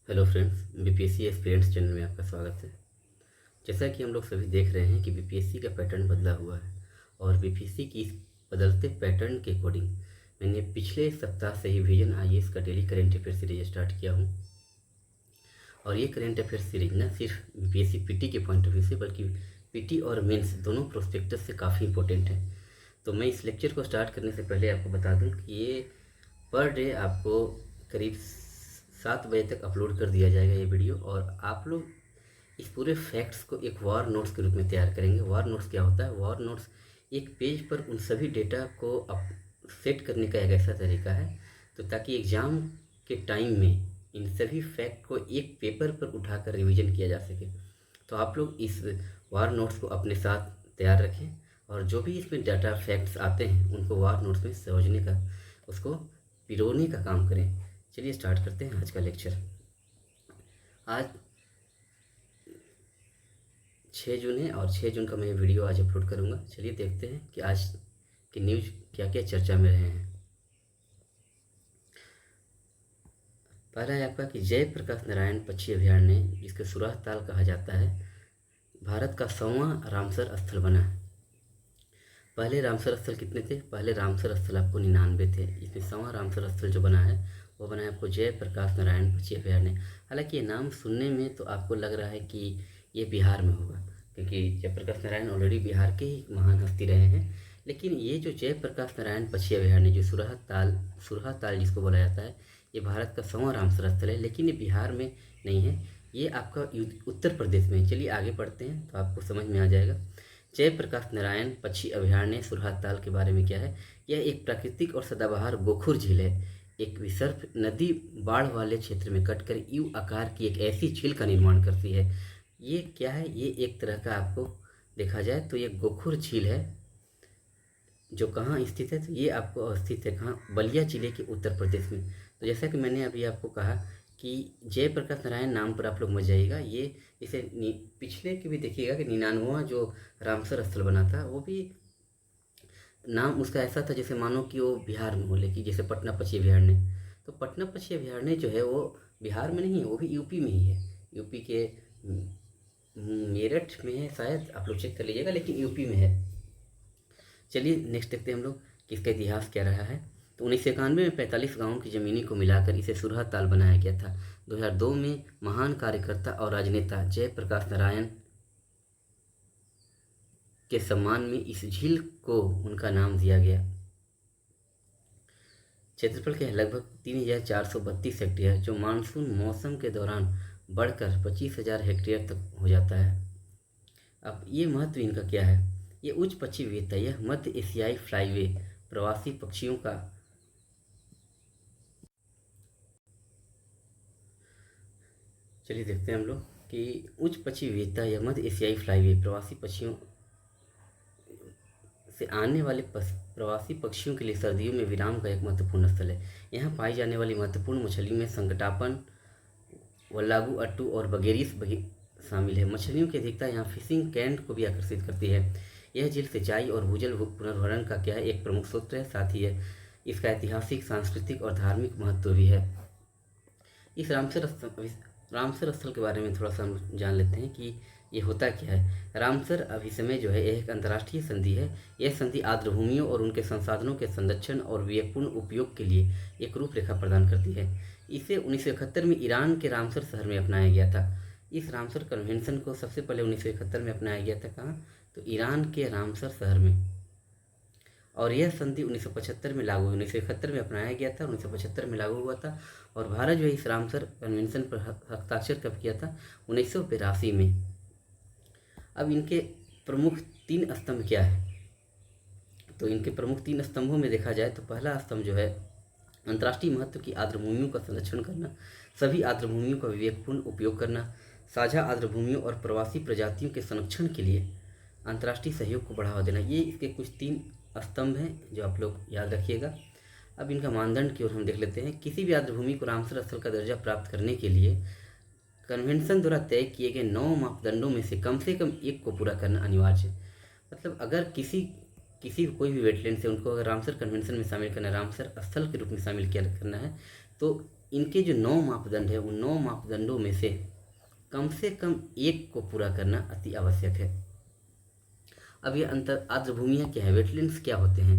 Hello friends, BPSC aspirants channel में आपका स्वागत है। जैसा कि हम लोग सभी देख रहे हैं कि बीपीएससी का पैटर्न बदला हुआ है और बीपीएससी की इस बदलते पैटर्न के अकॉर्डिंग मैंने पिछले सप्ताह से ही विजन आईएएस का daily current affair series start किया हूं। और ये करेंट अफेयर सीरीज न सिर्फ बीपीएससी पीटी के पॉइंट ऑफ व्यू से बल्कि पीटी और मेंस दोनों प्रोस्पेक्टस से काफ़ी इंपॉर्टेंट है। तो मैं इस लेक्चर को स्टार्ट करने से पहले आपको बता दूं कि ये पर डे आपको करीब 7 बजे तक अपलोड कर दिया जाएगा ये वीडियो। और आप लोग इस पूरे फैक्ट्स को एक वार नोट्स के रूप में तैयार करेंगे। वार नोट्स क्या होता है? वार नोट्स एक पेज पर उन सभी डेटा को सेट करने का एक ऐसा तरीका है तो ताकि एग्ज़ाम के टाइम में इन सभी फैक्ट को एक पेपर पर उठाकर रिवीजन किया जा सके। तो आप लोग इस वार नोट्स को अपने साथ तैयार रखें और जो भी इसमें डाटा फैक्ट्स आते हैं उनको वार नोट्स में समझने का, उसको पिरोने का काम करें। चलिए स्टार्ट करते हैं आज का लेक्चर। आज 6 जून है और 6 जून का मैं वीडियो आज अपलोड करूंगा। चलिए देखते हैं कि आज की न्यूज़ क्या क्या चर्चा में रहे हैं। पहला है आपका कि जयप्रकाश नारायण पक्षी अभयारण्य, जिसको सुराह ताल कहा जाता है, भारत का 100वां रामसर स्थल बना है। पहले रामसर स्थल कितने थे? पहले रामसर स्थल आपको 99 थे। इसमें 100वां रामसर स्थल जो बना है वो बना है आपको जयप्रकाश नारायण पक्षी अभयारण्य। हालांकि ये नाम सुनने में तो आपको लग रहा है कि ये बिहार में होगा, क्योंकि जयप्रकाश नारायण ऑलरेडी बिहार के ही महान हस्ती रहे हैं। लेकिन ये जो जयप्रकाश नारायण पक्षी अभयारण्य, जो सुरहा ताल जिसको बोला जाता है, ये भारत का 100वां रामसर स्थल है, लेकिन ये बिहार में नहीं है, ये आपका उत्तर प्रदेश में है। चलिए आगे पढ़ते हैं तो आपको समझ में आ जाएगा। जयप्रकाश नारायण पक्षी अभयारण्य सुरहा ताल के बारे में क्या है? यह एक प्राकृतिक और सदाबहार गोखुर झील है। एक विसर्प नदी बाढ़ वाले क्षेत्र में कटकर यू आकार की एक ऐसी झील का निर्माण करती है। ये क्या है? ये एक तरह का आपको देखा जाए तो ये गोखुर झील है, जो कहाँ स्थित है? तो ये आपको स्थित है कहाँ? बलिया जिले के उत्तर प्रदेश में। तो जैसा कि मैंने अभी आपको कहा कि जयप्रकाश नारायण नाम पर आप लोग मत जाइएगा। ये इसे पिछले के भी देखिएगा कि 99वां जो रामसर स्थल बना था वो भी नाम उसका ऐसा था जैसे मानो कि वो बिहार में हो, लेकिन जैसे पटना पक्षी अभयारण्य, तो पटना पक्षी अभयारण्य जो है वो बिहार में नहीं है, वो भी यूपी में ही है। यूपी के मेरठ में है शायद, आप लोग चेक कर लीजिएगा, लेकिन यूपी में है। चलिए नेक्स्ट देखते हैं हम लोग कि इसका इतिहास क्या रहा है। तो 1991 में 45 गाँवों की ज़मीनी को मिलाकर इसे सुरहा ताल बनाया गया था। 2002 में महान कार्यकर्ता और राजनेता जयप्रकाश नारायण के सम्मान में इस झील को उनका नाम दिया गया। क्षेत्रफल के लगभग 3432 हेक्टेयर, जो मानसून मौसम के दौरान बढ़कर 25,000 हेक्टेयर तक हो जाता है। अब ये महत्व इनका क्या है? ये उच्च पक्षी विविधता, यह मध्य एशियाई फ्लाईवे प्रवासी पक्षियों का चलिए देखते हैं हम लोग कि उच्च पक्षी विविधता, यह मध्य एशियाई फ्लाईवे प्रवासी पक्षियों से आने वाले प्रवासी पक्षियों के लिए सर्दियों में विराम का एक महत्वपूर्ण स्थल है। यहाँ पाई जाने वाली महत्वपूर्ण मछलियों में संकटापन, वल्लागू अट्टू और बगेरिस शामिल है। मछलियों की अधिकता यहाँ फिशिंग कैंट को भी आकर्षित करती है। यह झील सिंचाई और भूजल पुनर्भरण का क्या है? एक प्रमुख स्रोत है। साथ ही इसका ऐतिहासिक, सांस्कृतिक और धार्मिक महत्व भी है। इस रामसर स्थल के बारे में थोड़ा सा हम जान लेते हैं कि ये होता क्या है। रामसर अभिसमय जो है एक अंतर्राष्ट्रीय संधि है। यह संधि आर्द्रभूमियों और उनके संसाधनों के संरक्षण और विवेकपूर्ण उपयोग के लिए एक रूपरेखा प्रदान करती है। इसे 1971 में ईरान के रामसर शहर में अपनाया गया था। इस रामसर कन्वेंशन को सबसे पहले 1971 में अपनाया गया था। कहाँ? तो ईरान के रामसर शहर में। और यह संधि 1975 में लागू हुई। 1971 में अपनाया गया था, 1975 में लागू हुआ था। और भारत जो है इस रामसर कन्वेंशन पर हस्ताक्षर कब किया था? 1982 में। अब इनके प्रमुख 3 स्तंभ क्या है? तो इनके प्रमुख 3 स्तंभों में देखा जाए तो पहला स्तंभ जो है अंतर्राष्ट्रीय महत्व की आर्द्रभूमियों का संरक्षण करना, सभी आर्द्रभूमियों का विवेकपूर्ण उपयोग करना, साझा आर्द्रभूमियों और प्रवासी प्रजातियों के संरक्षण के लिए अंतर्राष्ट्रीय सहयोग को बढ़ावा देना। ये इसके कुछ 3 स्तंभ हैं जो आप लोग याद रखिएगा। अब इनका मानदंड की ओर हम देख लेते हैं। किसी भी आर्द्रभूमि को रामसर स्थल का दर्जा प्राप्त करने के लिए कन्वेंशन द्वारा तय किए गए 9 मापदंडों में से कम एक को पूरा करना अनिवार्य है। मतलब अगर किसी कोई भी वेटलैंड से उनको अगर रामसर कन्वेंशन में शामिल करना है, रामसर स्थल के रूप में शामिल किया करना है, तो इनके जो 9 मापदंड है उन 9 मापदंडों में से कम एक को पूरा करना अति आवश्यक है। अब ये अंतर आर्द्रभूमियाँ क्या है, वेटलैंड्स क्या होते हैं?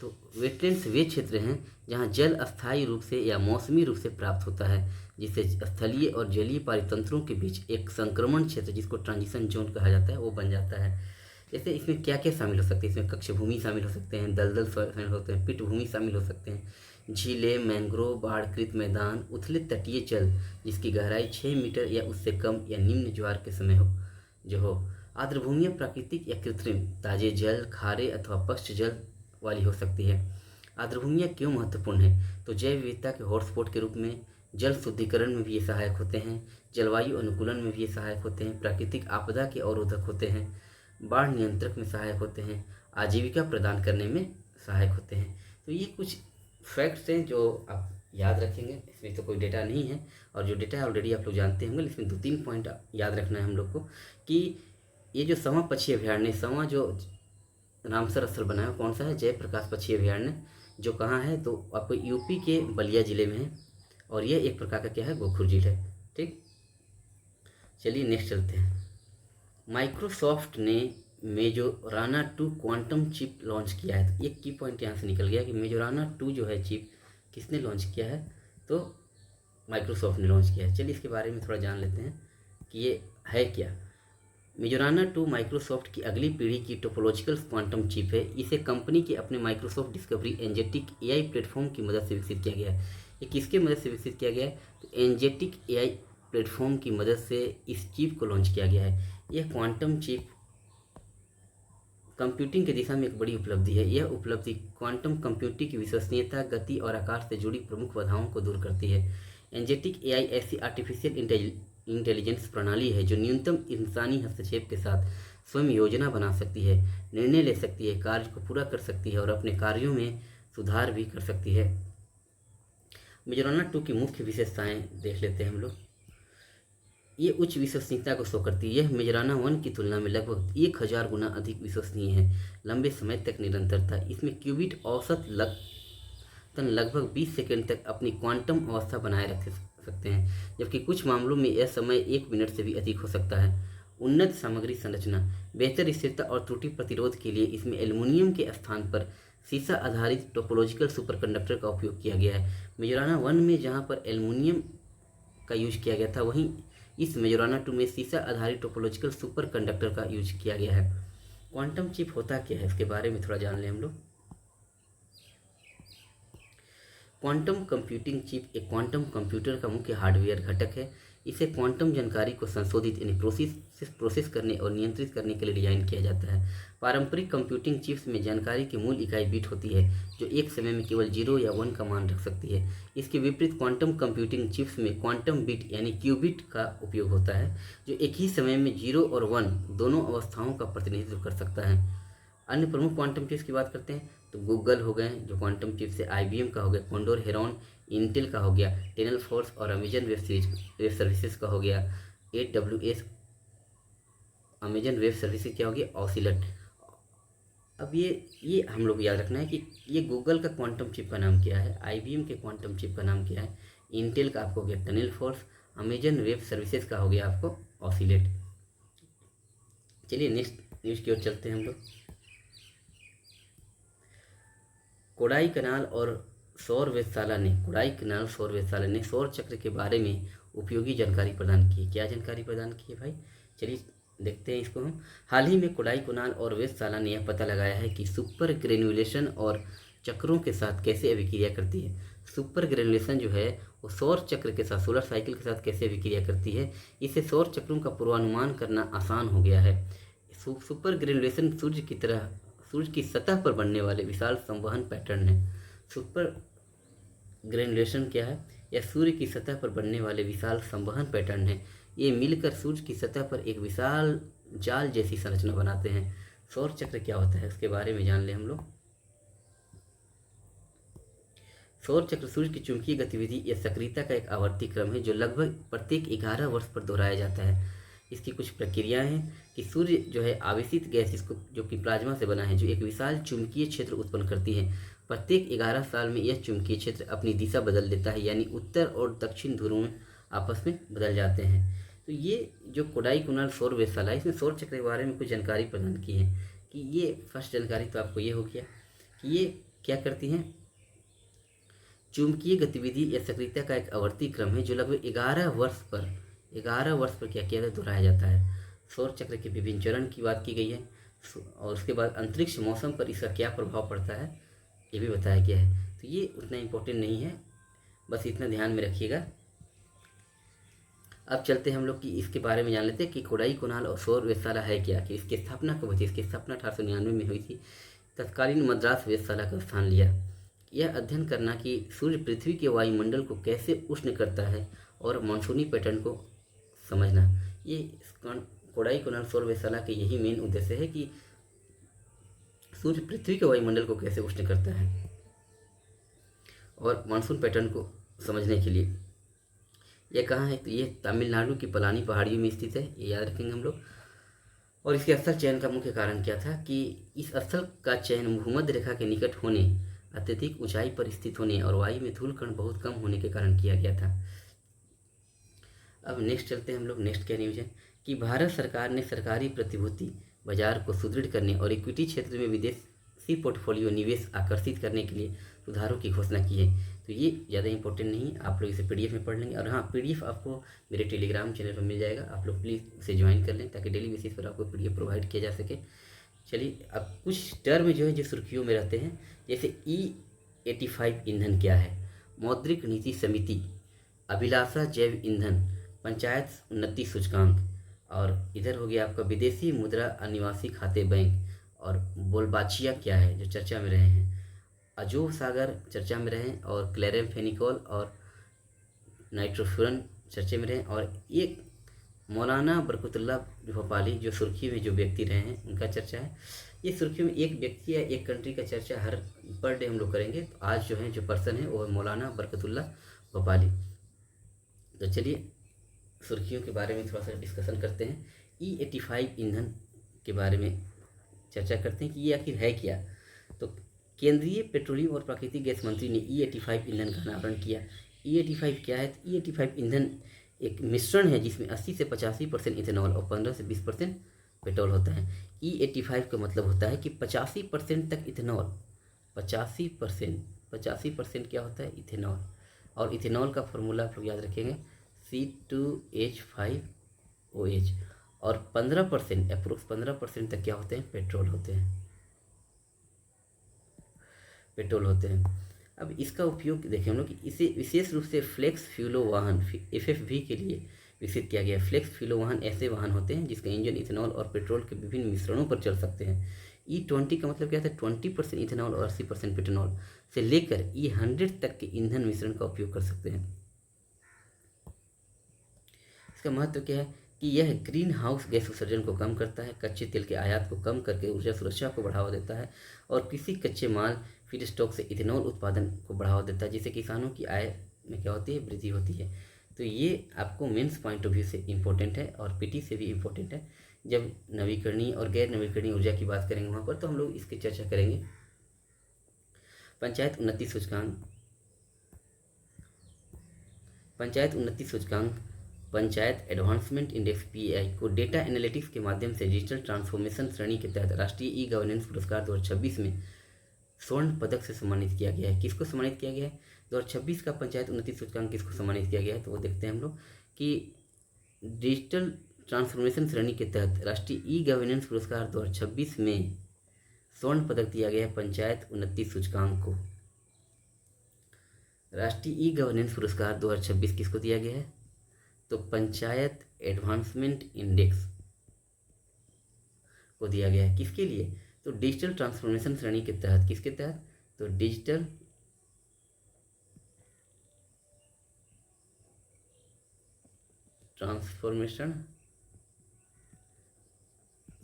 तो वेटलैंड्स वे क्षेत्र हैं जहाँ जल अस्थायी रूप से या मौसमी रूप से प्राप्त होता है, जिससे स्थलीय और जलीय पारितंत्रों के बीच एक संक्रमण क्षेत्र, जिसको ट्रांजिशन जोन कहा जाता है, वो बन जाता है। जैसे इसमें क्या क्या शामिल हो सकते हैं? इसमें कक्ष भूमि शामिल हो सकते हैं, दलदल शामिल होते हैं, पिट भूमि शामिल हो सकते हैं, झीलें, मैंग्रोव, बाढ़कृत मैदान, उथले तटीय जल जिसकी गहराई 6 मीटर या उससे कम या निम्न ज्वार के समय हो। आर्द्रभूमियाँ प्राकृतिक या कृत्रिम, ताजे जल, खारे अथवा पश्च जल वाली हो सकती है। आर्द्रभूमियाँ क्यों महत्वपूर्ण हैं? तो जैव विविधता के हॉटस्पॉट के रूप में, जल शुद्धिकरण में भी ये सहायक होते हैं, जलवायु अनुकूलन में भी ये सहायक होते हैं, प्राकृतिक आपदा के अवरोधक होते हैं, बाढ़ नियंत्रक में सहायक होते हैं, आजीविका प्रदान करने में सहायक होते हैं। तो ये कुछ फैक्ट्स हैं जो आप याद रखेंगे। इसमें तो कोई डेटा नहीं है, और जो डेटा है ऑलरेडी आप लोग जानते होंगे, इसमें 2-3 पॉइंट याद रखना है हम लोग को कि ये जो सवां पक्षी अभयारण्य, सवां जो रामसर स्थल बना है कौन सा है? जयप्रकाश पक्षी अभयारण्य, जो कहाँ है? तो आपको यूपी के बलिया ज़िले में है, और यह एक प्रकार का क्या है? गोखुर झील है। ठीक, चलिए नेक्स्ट चलते हैं। माइक्रोसॉफ्ट ने मेजोराना 2 क्वांटम चिप लॉन्च किया है। तो एक की पॉइंट यहाँ से निकल गया कि मेजोराना 2 जो है चिप किसने लॉन्च किया है? तो माइक्रोसॉफ्ट ने लॉन्च किया है। चलिए इसके बारे में थोड़ा जान लेते हैं कि ये है क्या। मेजोराना 2 माइक्रोसॉफ्ट की अगली पीढ़ी की टोपोलॉजिकल क्वांटम चिप है। इसे कंपनी के अपने माइक्रोसॉफ्ट डिस्कवरी एंजेटिक एआई प्लेटफॉर्म की मदद से विकसित किया गया है। ये किसके मदद से विकसित किया गया है? तो एंजेटिक एआई प्लेटफॉर्म की मदद से इस चिप को लॉन्च किया गया है। यह क्वांटम चिप कंप्यूटिंग की दिशा में एक बड़ी उपलब्धि है। यह उपलब्धि क्वांटम कंप्यूटिंग की विश्वसनीयता, गति और आकार से जुड़ी प्रमुख बाधाओं को दूर करती है। एंजेटिक एआई ऐसी आर्टिफिशियल इंटेलिजेंस प्रणाली है जो न्यूनतम इंसानी हस्तक्षेप के साथ स्वयं योजना बना सकती है, निर्णय ले सकती है, कार्य को पूरा कर सकती है और अपने कार्यों में सुधार भी कर सकती है। मेजोराना 2 की मुख्य विशेषताएं देख लेते हैं हम लोग। ये उच्च विश्वसनीयता को शो करती है। यह मेजराना 1 की तुलना में लगभग 1000 गुना अधिक विश्वसनीय है। लंबे समय तक निरंतरता, इसमें क्यूबिट औसत लगभग 20 सेकंड तक अपनी क्वांटम अवस्था बनाए रख सकते हैं, जबकि कुछ मामलों में यह समय 1 मिनट से भी अधिक हो सकता है। उन्नत सामग्री संरचना, बेहतर स्थिरता और त्रुटि प्रतिरोध के लिए इसमें एल्युमिनियम के स्थान पर सीसा आधारित टोपोलॉजिकल सुपरकंडक्टर का उपयोग किया गया है। मेजोराना 1 में जहां पर एल्युमिनियम का यूज किया गया था, वहीं इस मेजोराना 2 में सीसा आधारित टोपोलॉजिकल सुपर कंडक्टर का यूज किया गया है। क्वांटम चिप होता क्या है, इसके बारे में थोड़ा जान लें हम लोग। क्वांटम कंप्यूटिंग चिप एक क्वांटम कंप्यूटर का मुख्य हार्डवेयर घटक है। इसे क्वांटम जानकारी को संशोधित यानी प्रोसेस करने और नियंत्रित करने के लिए डिजाइन किया जाता है। पारंपरिक कंप्यूटिंग चिप्स में जानकारी की मूल इकाई बिट होती है, जो एक समय में केवल 0 या 1 का मान रख सकती है। इसके विपरीत क्वांटम कंप्यूटिंग चिप्स में क्वांटम बिट यानी क्यूबिट का उपयोग होता है, जो एक ही समय में 0 और 1 दोनों अवस्थाओं का प्रतिनिधित्व कर सकता है। अन्य प्रमुख क्वांटम चिप्स की बात करते हैं तो गूगल हो गए जो क्वांटम चिप्स है, IBM का हो गया, कॉन्डोर हेरॉन, इंटेल का हो गया, टेनल फोर्स और अमेजन वेब सर्विसेज का हो गया, AWS अमेजन वेब सर्विसेज क्या हो गया, ऑसिलट। अब ये हम लोग याद रखना है कि ये गूगल का क्वांटम चिप का नाम क्या है, IBM के क्वांटम चिप का नाम क्या है, इंटेल का आपको हो गया टेनल फोर्स, अमेजन वेब सर्विसेज का हो गया आपको ऑसिलेट। चलिए नेक्स्ट न्यूज़ की ओर चलते हैं हम लोग। कोडाई कनाल सौर वेधशाला ने सौर चक्र के बारे में उपयोगी जानकारी प्रदान की। क्या जानकारी प्रदान की है भाई? चलिए देखते हैं इसको हम। हाल ही में कोडाई कनाल और वेधशाला ने यह पता लगाया है कि सुपर ग्रेन्युलेशन और चक्रों के साथ कैसे अभिक्रिया करती है। सुपर ग्रेन्युलेशन जो है वो सौर चक्र के साथ, सोलर साइकिल के साथ कैसे अभिक्रिया करती है, इससे सौर चक्रों का पूर्वानुमान करना आसान हो गया है। सुपर ग्रेन्युलेशन सूर्य की सतह पर बनने वाले विशाल संवहन पैटर्न है। सुपर ग्रेन्युलेशन क्या है? यह सूर्य की सतह पर बनने वाले विशाल संवहन पैटर्न है। ये मिलकर सूर्य की सतह पर एक विशाल जाल जैसी संरचना बनाते हैं। सौर चक्र क्या होता है इसके बारे में जान ले हम लोग। सौर चक्र सूर्य की चुंबकीय गतिविधि या सक्रियता का एक आवर्ती क्रम है जो लगभग प्रत्येक 11 वर्ष पर दोहराया जाता है। इसकी कुछ प्रक्रियाएं हैं कि सूर्य जो है आवेशित गैस, इसको जो कि प्लाज्मा से बना है, जो एक विशाल चुंबकीय क्षेत्र उत्पन्न करती है। प्रत्येक 11 साल में यह चुंबकीय क्षेत्र अपनी दिशा बदल देता है, यानी उत्तर और दक्षिण ध्रुवों में आपस में बदल जाते हैं। तो ये जो कोडाई कुनाल सौर वेधशाला है, इसमें सौर चक्र के बारे में कुछ जानकारी प्रदान की है कि ये फर्स्ट जानकारी तो आपको ये हो गया कि ये क्या करती हैं। चुंबकीय गतिविधि या सक्रियता का एक आवर्ती क्रम है जो लगभग 11 वर्ष पर क्या किया दोहराया जाता है। सौर चक्र के विभिन्न चरण की बात की गई है और उसके बाद अंतरिक्ष मौसम पर इसका क्या प्रभाव पड़ता है ये भी बताया गया है। तो ये उतना इम्पोर्टेंट नहीं है, बस इतना ध्यान में रखिएगा। अब चलते हैं हम लोग कि इसके बारे में जान लेते हैं कि कोडाई कुनाल और सौर वेधशाला है क्या, कि इसकी स्थापना कब हुई थी। इसकी स्थापना 1899 में हुई थी। तत्कालीन मद्रास वेधशाला का स्थान लिया। यह अध्ययन करना कि सूर्य पृथ्वी के वायुमंडल को कैसे उष्ण करता है और मानसूनी पैटर्न को समझना, ये कोडाई कुनाल सौर वेधशाला के यही मेन उद्देश्य है कि सूर्य पृथ्वी के वायुमंडल को कैसे उष्ण करता है और मानसून पैटर्न को समझने के लिए। यह कहाँ है, तो ये तमिलनाडु की पलानी पहाड़ियों में स्थित है, ये याद रखेंगे हम लोग। और इसके स्थल चयन का मुख्य कारण क्या था कि इस स्थल का चयन भूमध्य रेखा के निकट होने, अत्यधिक ऊंचाई पर स्थित होने और वायु में धूल कण बहुत कम होने के कारण किया गया था। अब नेक्स्ट चलते हैं हम लोग। नेक्स्ट क्या न्यूज़ है कि भारत सरकार ने सरकारी प्रतिभूति बाजार को सुदृढ़ करने और इक्विटी क्षेत्र में विदेशी पोर्टफोलियो निवेश आकर्षित करने के लिए सुधारों की घोषणा की है। तो ये ज़्यादा इंपॉर्टेंट नहीं है, आप लोग इसे पीडीएफ में पढ़ लेंगे। और हाँ, पीडीएफ आपको मेरे टेलीग्राम चैनल पर मिल जाएगा, आप लोग प्लीज़ उसे ज्वाइन कर लें ताकि डेली बेसिस पर आपको पीडीएफ प्रोवाइड किया जा सके। चलिए, अब कुछ टर्म जो है जो सुर्खियों में रहते हैं, जैसे E85 ईंधन क्या है, मौद्रिक नीति समिति, अभिलाषा जैव ईंधन, पंचायत उन्नति सूचकांक, और इधर हो गया आपका विदेशी मुद्रा अनिवासी खाते बैंक, और बोलबाचिया क्या है जो चर्चा में रहे हैं, अजोव सागर चर्चा में रहे, और क्लोरेमफेनिकोल और नाइट्रोफ्यूरन चर्चा में रहे, और एक मौलाना बरकतुल्लाह भोपाली जो सुर्खी में जो व्यक्ति रहे हैं उनका चर्चा है। ये सुर्खियों में एक व्यक्ति या एक कंट्री का चर्चा हर पर डे हम लोग करेंगे। तो आज जो है जो पर्सन है वो है मौलाना बरकतुल्लाह भोपाली। तो चलिए सुर्खियों के बारे में थोड़ा सा डिस्कशन करते हैं। E85 ईंधन के बारे में चर्चा करते हैं कि ये आखिर है क्या। तो केंद्रीय पेट्रोलियम और प्राकृतिक गैस मंत्री ने E85 ईंधन का अनावरण किया। E85 क्या है, तो E85 ईंधन एक मिश्रण है जिसमें 80 से 85% इथेनॉल और 15 से 20% पेट्रोल होता है। E85 का मतलब होता है कि 85% तक इथेनॉल, 85% क्या होता है, इथेनॉल। और इथेनॉल का फॉर्मूला आप लोग याद रखेंगे C2H5OH। और 15% अप्रोक्स 15% तक क्या होते हैं, पेट्रोल होते हैं। अब इसका उपयोग देखें हम लोग कि इसे विशेष रूप से फ्लेक्स फ्यूलो वाहन FFV के लिए विकसित किया गया है। फ्लेक्स फ्यूलो वाहन ऐसे वाहन होते हैं जिसका इंजन इथेनॉल और पेट्रोल के विभिन्न मिश्रणों पर चल सकते हैं। E20 का मतलब क्या था, 20% इथेनॉल और 80% पेट्रोल से लेकर E100 तक के ईंधन मिश्रण का उपयोग कर सकते हैं। इसका महत्व क्या है कि यह ग्रीन हाउस गैस उत्सर्जन को कम करता है, कच्चे तेल के आयात को कम करके ऊर्जा सुरक्षा को बढ़ावा देता है, और किसी कच्चे माल फीड स्टॉक से इथेनॉल उत्पादन को बढ़ावा देता है, जिससे किसानों की आय में क्या होती है, वृद्धि होती है। तो ये आपको मेंस पॉइंट ऑफ व्यू से इम्पोर्टेंट है और पीटी से भी इम्पोर्टेंट है। जब नवीकरणीय और गैर नवीकरणीय ऊर्जा की बात करेंगे वहाँ पर तो हम लोग इसकी चर्चा करेंगे। पंचायत उन्नति सूचकांक पंचायत एडवांसमेंट इंडेक्स PAI को डेटा एनालिटिक्स के माध्यम से डिजिटल ट्रांसफॉर्मेशन श्रेणी के तहत राष्ट्रीय ई गवर्नेंस पुरस्कार 2026 में स्वर्ण पदक से सम्मानित किया गया है। किसको सम्मानित किया गया है, 2026 का पंचायत उन्नति सूचकांक किसको सम्मानित किया गया है, तो वो देखते हैं हम लोग कि डिजिटल ट्रांसफॉर्मेशन श्रेणी के तहत राष्ट्रीय ई गवर्नेंस पुरस्कार 2026 में स्वर्ण पदक दिया गया है पंचायत उन्नति सूचकांक को। राष्ट्रीय ई गवर्नेंस पुरस्कार 2026 किसको दिया गया है, तो पंचायत एडवांसमेंट इंडेक्स को दिया गया है। किसके लिए, तो डिजिटल ट्रांसफॉर्मेशन श्रेणी के तहत। किसके तहत, तो डिजिटल ट्रांसफॉर्मेशन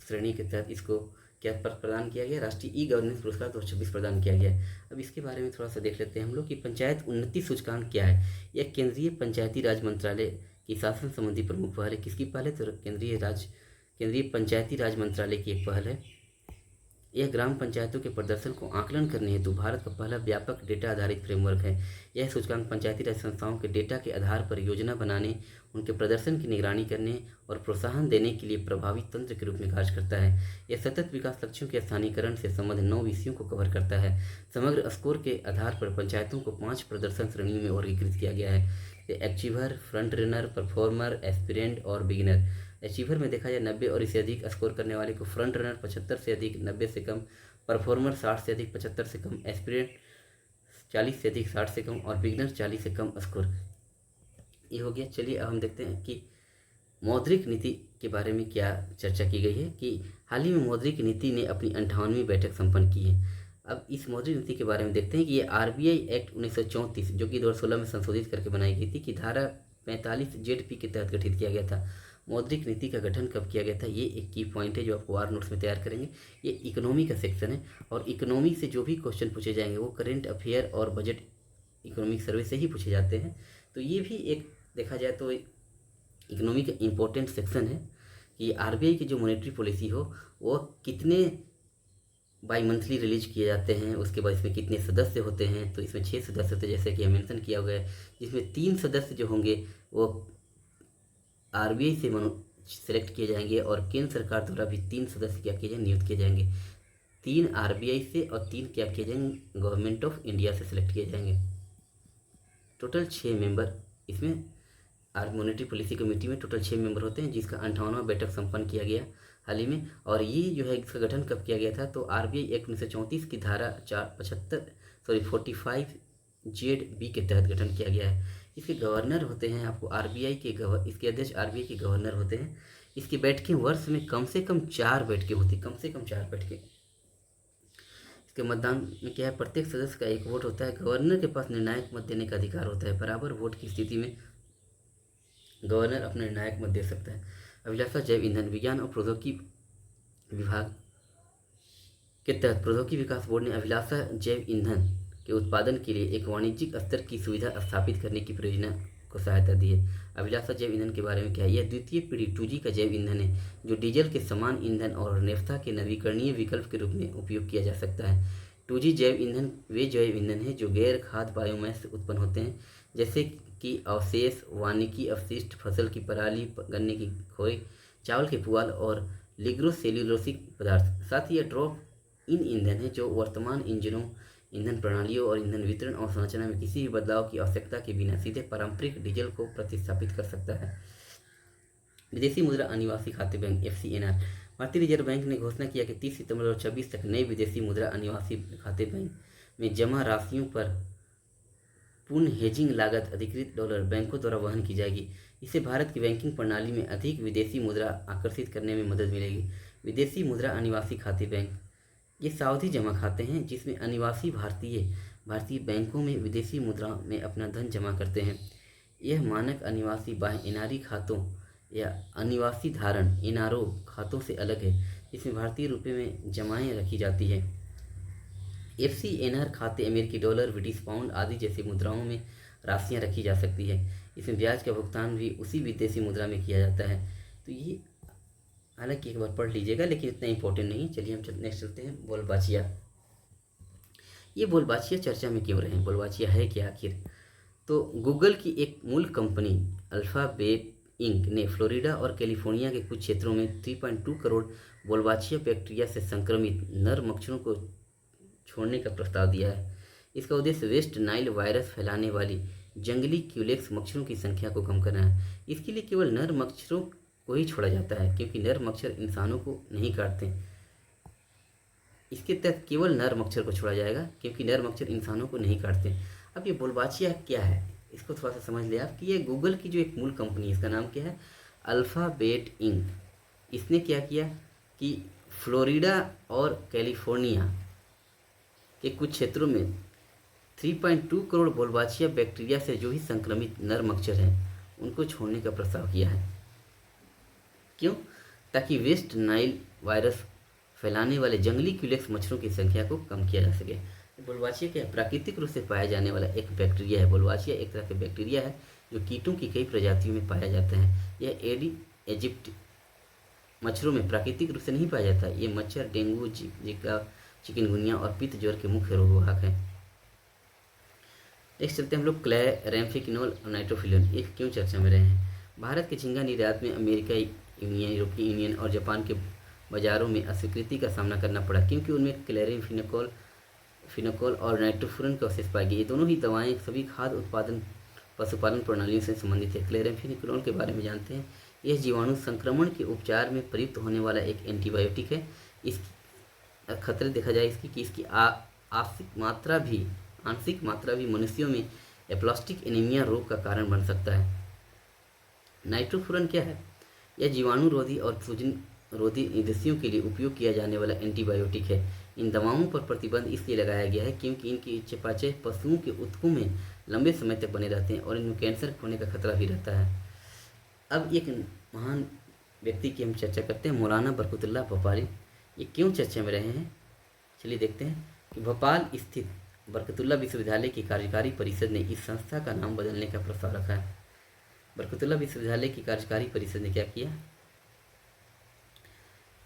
श्रेणी के तहत इसको क्या प्रदान किया गया, राष्ट्रीय ई गवर्नेंस पुरस्कार 2026 प्रदान किया गया है। अब इसके बारे में थोड़ा सा देख लेते हैं हम लोग कि पंचायत उन्नति सूचकांक क्या है। यह केंद्रीय पंचायती राज मंत्रालय की शासन संबंधी प्रमुख पहल है। किसकी पहल है, तो केंद्रीय पंचायती राज मंत्रालय की एक पहल है। यह ग्राम पंचायतों के प्रदर्शन को आकलन करने हेतु भारत का पहला व्यापक डेटा आधारित फ्रेमवर्क है। यह सूचकांक पंचायती राज संस्थाओं के डेटा के आधार पर योजना बनाने, उनके प्रदर्शन की निगरानी करने और प्रोत्साहन देने के लिए प्रभावी तंत्र के रूप में कार्य करता है। यह सतत विकास लक्ष्यों के स्थानीयकरण से संबंधित 9 विषयों को कवर करता है। समग्र स्कोर के आधार पर पंचायतों को 5 प्रदर्शन श्रेणियों में वर्गीकृत किया गया है: achiever, front runner, performer, aspirant और बिगिनर। अचीवर में देखा जाए 90 और इससे अधिक स्कोर करने वाले को, फ्रंट रनर 75 से अधिक 90 से कम, परफॉर्मर 60 से अधिक 75 से कम, एस्पिरेंट 40 से अधिक 60 से कम और बिगिनर 40 से कम स्कोर। ये हो गया। चलिए अब हम देखते हैं कि मौद्रिक नीति के बारे में क्या चर्चा की गई है। कि हाल ही में मौद्रिक नीति ने अपनी 58वीं बैठक संपन्न की है। अब इस मौद्रिक नीति के बारे में देखते हैं कि ये आरबीआई एक्ट 1934 जो कि 2016 में संशोधित करके बनाई गई थी, कि धारा 45 जेड पी के तहत गठित किया गया था। मौद्रिक नीति का गठन कब किया गया था, ये एक की पॉइंट है जो आपको आर नोट्स में तैयार करेंगे। ये इकोनॉमी का सेक्शन है और इकोनॉमी से जो भी क्वेश्चन पूछे जाएंगे वो करेंट अफेयर और बजट इकोनॉमिक सर्वे से ही पूछे जाते हैं। तो ये भी एक देखा जाए तो इकोनॉमी का इम्पोर्टेंट सेक्शन है कि आरबीआई की जो मॉनेटरी पॉलिसी हो वो कितने बाई मंथली रिलीज किए जाते हैं, उसके बाद इसमें कितने सदस्य होते हैं। तो इसमें 6 सदस्य होते हैं जैसे कि मेंशन किया हुआ है, जिसमें 3 सदस्य जो होंगे वो आरबीआई से सेलेक्ट किए जाएंगे और केंद्र सरकार द्वारा भी 3 सदस्य क्या किए जाएंगे, नियुक्त किए जाएंगे। 3 आरबीआई से और 3 क्या किए जाएंगे, गवर्नमेंट ऑफ इंडिया से सिलेक्ट किए जाएंगे। टोटल 6 मेंबर इसमें मॉनेटरी पॉलिसी कमेटी में टोटल 6 मेंबर होते हैं, जिसका 58वां बैठक संपन्न किया गया हाल ही में। और ये जो है इसका गठन कब किया गया था, तो आरबीआई एक्ट 1934 की धारा 45 जेड बी के तहत गठन किया गया है। इसके गवर्नर होते हैं आपको आरबीआई के इसके अध्यक्ष आरबीआई के गवर्नर होते हैं। इसकी बैठकें वर्ष में कम से कम 4 बैठकें होती, कम से कम 4 बैठकें। इसके मतदान में क्या है, प्रत्येक सदस्य का 1 वोट होता है। गवर्नर के पास निर्णायक मत देने का अधिकार होता है। बराबर वोट की स्थिति में गवर्नर अपना निर्णायक मत दे सकता है। अभिलाषा जैव ईंधन विज्ञान और प्रौद्योगिकी विभाग के तहत प्रौद्योगिकी विकास बोर्ड ने अभिलाषा जैव ईंधन के उत्पादन के लिए एक वाणिज्यिक स्तर की सुविधा स्थापित करने की परियोजना को सहायता दी है। अभिलाषा जैव ईंधन के बारे में क्या है, यह द्वितीय पीढ़ी 2G का जैव ईंधन है जो डीजल के समान ईंधन और नेफ्था के नवीकरणीय विकल्प के रूप में उपयोग किया जा सकता है। 2G जैव ईंधन वे जैव ईंधन है जो गैर खाद्य बायोमास से उत्पन्न होते हैं, जैसे कि अवशेष, वानिकी अपशिष्ट, फसल की पराली, गन्ने की खोई, चावल के पुआल और लिग्नोसेल्यूलोसिक पदार्थ। साथ ही यह ड्रॉप इन ईंधन है जो वर्तमान इंजनों, ईंधन प्रणालियों और ईंधन वितरण और संरचना में किसी भी बदलाव की आवश्यकता के बिना सीधे पारंपरिक डीजल को प्रतिस्थापित कर सकता है। विदेशी मुद्रा अनिवासी खाते बैंक FCNR। भारतीय रिजर्व बैंक ने घोषणा किया कि 30 सितंबर 2026 तक नए विदेशी मुद्रा अनिवासी खाते बैंक में जमा राशियों पर पूर्ण हेजिंग लागत अधिकृत डॉलर बैंकों द्वारा वहन की जाएगी। इससे भारत की बैंकिंग प्रणाली में अधिक विदेशी मुद्रा आकर्षित करने में मदद मिलेगी। विदेशी मुद्रा अनिवासी खाते बैंक ये सावधि जमा खाते हैं जिसमें अनिवासी भारतीय बैंकों में विदेशी मुद्रा में अपना धन जमा करते हैं। यह मानक अनिवासी बाह्य एनआरई खातों या अनिवासी धारण NRO खातों से अलग है, जिसमें भारतीय रुपये में जमाएं रखी जाती है। FCNR खाते अमेरिकी डॉलर, ब्रिटिश पाउंड आदि जैसी मुद्राओं में राशियां रखी जा सकती है। इसमें ब्याज का भुगतान भी उसी विदेशी मुद्रा में किया जाता है। तो ये हालांकि एक बार पढ़ लीजिएगा लेकिन इतना इंपॉर्टेंट नहीं। चलिए हम नेक्स्ट चलते हैं, बोलबाचिया। ये बोलबाचिया चर्चा में क्यों रहे, बोलबाचिया है क्या आखिर। तो गूगल की एक मूल कंपनी अल्फाबेट इंक ने फ्लोरिडा और कैलिफोर्निया के कुछ क्षेत्रों में 3.2 करोड़ बोलबाचिया बैक्टीरिया से संक्रमित नर मच्छरों को छोड़ने का प्रस्ताव दिया है। इसका उद्देश्य वेस्ट नाइल वायरस फैलाने वाली जंगली क्यूलेक्स मच्छरों की संख्या को कम करना है। इसके लिए केवल नर मच्छरों को ही छोड़ा जाता है क्योंकि नर मच्छर इंसानों को नहीं काटते। इसके तहत केवल नर मच्छर को छोड़ा जाएगा क्योंकि नर मच्छर इंसानों को नहीं काटते। अब ये बोलबाचिया क्या है इसको थोड़ा सा समझ लिया आप कि ये गूगल की जो एक मूल कंपनी है इसका नाम क्या है, अल्फ़ाबेट इंक। इसने क्या किया कि फ्लोरिडा और कैलिफोर्निया के कुछ क्षेत्रों में 3.2 करोड़ बोलबाचिया बैक्टीरिया से जो ही संक्रमित नर मच्छर हैं उनको छोड़ने का प्रस्ताव किया है। क्यों, ताकि वेस्ट नाइल वायरस फैलाने वाले जंगली क्यूलेक्स मच्छरों की संख्या को कम किया जा सके। बोलबाचिया क्या है, प्राकृतिक रूप से पाया जाने वाला एक बैक्टीरिया है। बोलबाचिया एक तरह का बैक्टीरिया है जो कीटों की कई प्रजातियों में पाया जाता है। यह एडी मच्छरों में प्राकृतिक रूप से नहीं पाया जाता। ये मच्छर डेंगू, जीका, चिकनगुनिया और पित्त ज्वर के मुख्य रोगवाहक हैं। नेक्स्ट चलते हैं हम लोग क्लोरम्फेनिकोल और नाइट्रोफिलन, ये क्यों चर्चा में रहे हैं। भारत के झींगा निर्यात में अमेरिका यूनियन, यूरोपीय यूनियन और जापान के बाज़ारों में अस्वीकृति का सामना करना पड़ा, क्योंकि उनमें क्लोरम्फेनिकोल और नाइट्रोफुरन का अवशेष पाए गए। ये दोनों ही दवाएं सभी खाद्य उत्पादन पशुपालन प्रणालियों से संबंधित है। क्लोरम्फेनिकोल के बारे में जानते हैं। यह जीवाणु संक्रमण के उपचार में प्रयुक्त होने वाला एक एंटीबायोटिक है। इस खतरे देखा जाए इसकी कि इसकी आंशिक मात्रा भी मनुष्यों में एप्लास्टिक एनीमिया रोग का कारण बन सकता है। नाइट्रोफुरन क्या है? यह जीवाणु रोधी और सूजन रोधी उद्देश्यों के लिए उपयोग किया जाने वाला एंटीबायोटिक है। इन दवाओं पर प्रतिबंध इसलिए लगाया गया है क्योंकि इनकी चयापचय पशुओं के ऊतकों में लंबे समय तक बने रहते हैं और इनमें कैंसर होने का खतरा भी रहता है। अब एक महान व्यक्ति की हम चर्चा करते हैं, मौलाना बरकतुल्लाह भोपाली। ये क्यों चर्चा में रहे हैं, चलिए देखते हैं। कि भोपाल स्थित बरकतुल्लाह विश्वविद्यालय की कार्यकारी परिषद ने इस संस्था का नाम बदलने का प्रस्ताव रखा है। बरकतुल्लाह विश्वविद्यालय की कार्यकारी परिषद ने क्या किया,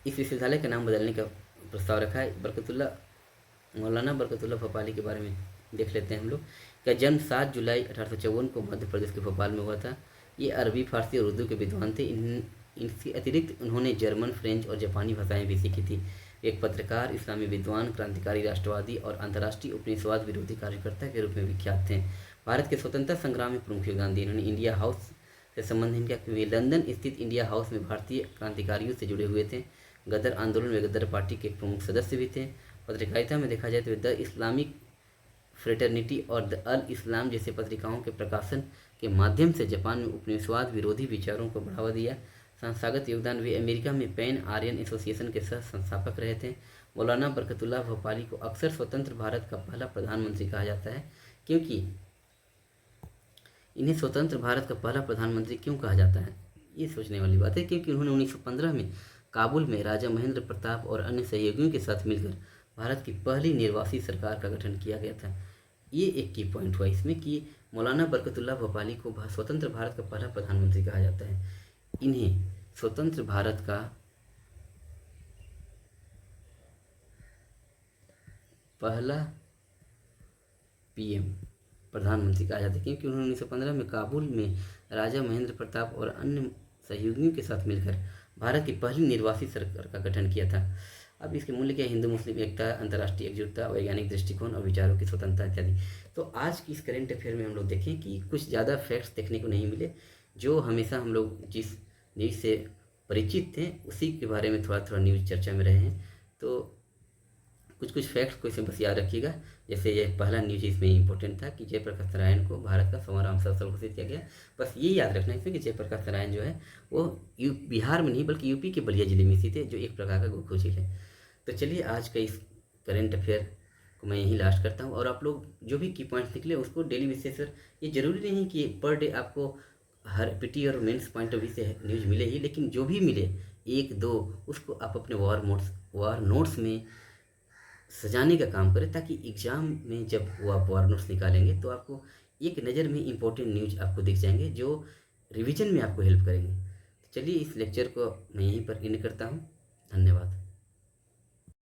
इस विश्वविद्यालय का नाम बदलने का प्रस्ताव रखा है। मौलाना बरकतुल्लाह भोपाली के बारे में देख लेते हैं हम लोग। का जन्म 7 जुलाई 1854 को मध्य प्रदेश के भोपाल में हुआ था। ये अरबी, फारसी और उर्दू के विद्वान थे। इनके अतिरिक्त उन्होंने जर्मन, फ्रेंच और जापानी भाषाएं भी सीखी थी। एक पत्रकार, इस्लामी विद्वान, क्रांतिकारी राष्ट्रवादी और अंतर्राष्ट्रीय उपनिवेशवाद विरोधी कार्यकर्ता के रूप में विख्यात थे। भारत के स्वतंत्रता संग्राम में प्रमुख योगदान दिया। इन्होंने इंडिया हाउस से संबंध इनका, वे लंदन स्थित इंडिया हाउस में भारतीय क्रांतिकारियों से जुड़े हुए थे। गदर आंदोलन में गदर पार्टी के प्रमुख सदस्य भी थे। पत्रकारिता में देखा जाए तो द इस्लामिक फ्रेटर्निटी और द अल इस्लाम जैसे पत्रिकाओं के प्रकाशन के माध्यम से जापान में उपनिवेशवाद विरोधी विचारों को बढ़ावा दिया। संस्थागत योगदान, वे अमेरिका में पैन आर्यन एसोसिएशन के सह संस्थापक रहे थे। मौलाना बरकतुल्लाह भोपाली को अक्सर स्वतंत्र भारत का पहला प्रधानमंत्री कहा जाता है। क्योंकि इन्हें स्वतंत्र भारत का पहला प्रधानमंत्री क्यों कहा जाता है, ये सोचने वाली बात है। क्योंकि उन्होंने 1915 में काबुल में राजा महेंद्र प्रताप और अन्य सहयोगियों के साथ मिलकर भारत की पहली निर्वासित सरकार का गठन किया गया था। ये एक की पॉइंट हुआ इसमें कि मौलाना बरकतुल्लाह भोपाली को स्वतंत्र भारत का पहला प्रधानमंत्री कहा जाता है। इन्हें स्वतंत्र भारत का पहला पीएम, प्रधानमंत्री कहा जाता है, क्योंकि उन्होंने 1915 में काबुल में राजा महेंद्र प्रताप और अन्य सहयोगियों के साथ मिलकर भारत की पहली निर्वासित सरकार का गठन किया था। अब इसके मूल्य क्या, हिंदू मुस्लिम एकता, अंतर्राष्ट्रीय एकजुटता, वैज्ञानिक दृष्टिकोण और विचारों की स्वतंत्रता इत्यादि। तो आज की इस करेंट अफेयर में हम लोग देखें कि कुछ ज़्यादा फैक्ट्स देखने को नहीं मिले। जो हमेशा हम लोग जिस न्यूज़ से परिचित थे उसी के बारे में थोड़ा थोड़ा न्यूज़ चर्चा में रहे हैं। तो कुछ फैक्ट्स को इसमें बस याद रखिएगा। जैसे ये पहला न्यूज़ इसमें इंपॉर्टेंट था कि जयप्रकाश नारायण को भारत का 100वां रामसर स्थल घोषित किया गया। बस ये याद रखना इसमें कि जयप्रकाश नारायण जो है वो बिहार में नहीं बल्कि यूपी के बलिया जिले में स्थित है, जो एक प्रकार का गोखू झील है। तो चलिए आज का इस करेंट अफेयर को मैं यहीं लास्ट करता हूँ। और आप लोग जो भी की पॉइंट्स निकले उसको डेली बेसिस पर, ये जरूरी नहीं कि पर डे आपको हर पीटी और मेंस पॉइंट ऑफ व्यू से न्यूज़ मिले ही, लेकिन जो भी मिले 1-2 उसको आप अपने वार नोट्स में सजाने का काम करें, ताकि एग्ज़ाम में जब वो आप वार नोट्स निकालेंगे तो आपको एक नज़र में इंपॉर्टेंट न्यूज़ आपको दिख जाएंगे जो रिवीजन में आपको हेल्प करेंगे। तो चलिए इस लेक्चर को मैं यहीं पर एंड करता हूँ। धन्यवाद।